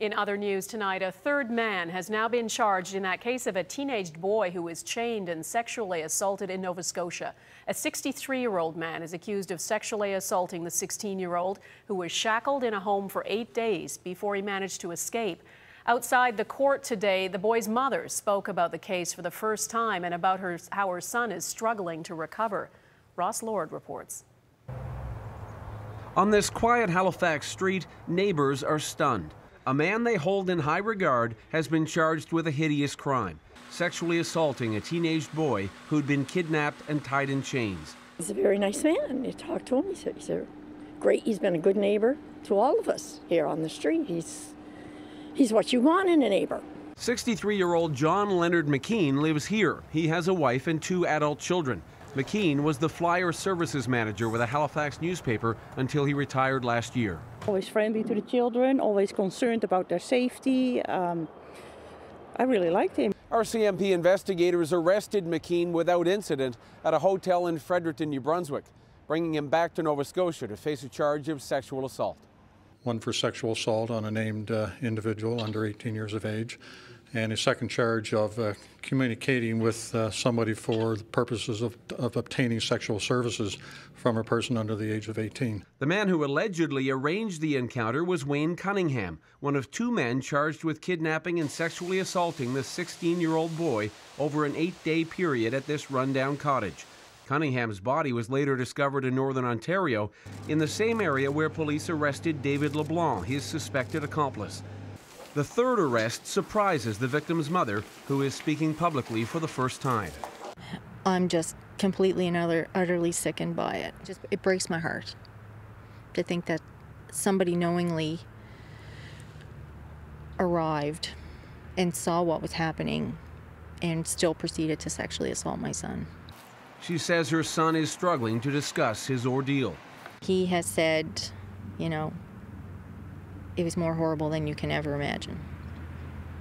In other news tonight, a third man has now been charged in that case of a teenaged boy who was chained and sexually assaulted in Nova Scotia. A 63-year-old man is accused of sexually assaulting the 16-year-old who was shackled in a home for 8 days before he managed to escape. Outside the court today, the boy's mother spoke about the case for the first time and about how her son is struggling to recover. Ross Lord reports. On this quiet Halifax street, neighbors are stunned. A man they hold in high regard has been charged with a hideous crime, sexually assaulting a teenage boy who'd been kidnapped and tied in chains. He's a very nice man. You talk to him, he's he's been a good neighbor to all of us here on the street. He's what you want in a neighbor. 63-year-old John Leonard McKean lives here. He has a wife and 2 adult children. McKean was the flyer services manager with a Halifax newspaper until he retired last year. Always friendly to the children, always concerned about their safety. I really liked him. RCMP investigators arrested McKean without incident at a hotel in Fredericton, New Brunswick, bringing him back to Nova Scotia to face a charge of sexual assault. One for sexual assault on a named individual under 18 years of age, and a second charge of communicating with somebody for the purposes of obtaining sexual services from a person under the age of 18. The man who allegedly arranged the encounter was Wayne Cunningham, one of 2 men charged with kidnapping and sexually assaulting the 16-year-old boy over an 8-day period at this rundown cottage. Cunningham's body was later discovered in northern Ontario, in the same area where police arrested David LeBlanc, his suspected accomplice. The third arrest surprises the victim's mother, who is speaking publicly for the first time. I'm just completely and utterly sickened by it. It breaks my heart to think that somebody knowingly arrived and saw what was happening and still proceeded to sexually assault my son. She says her son is struggling to discuss his ordeal. He has said, you know, it was more horrible than you can ever imagine.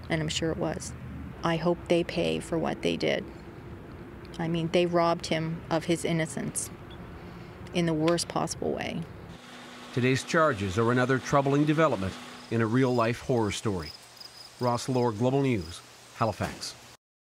And I'm sure it was. I hope they pay for what they did. I mean, they robbed him of his innocence in the worst possible way. Today's charges are another troubling development in a real-life horror story. Ross Lord, Global News, Halifax.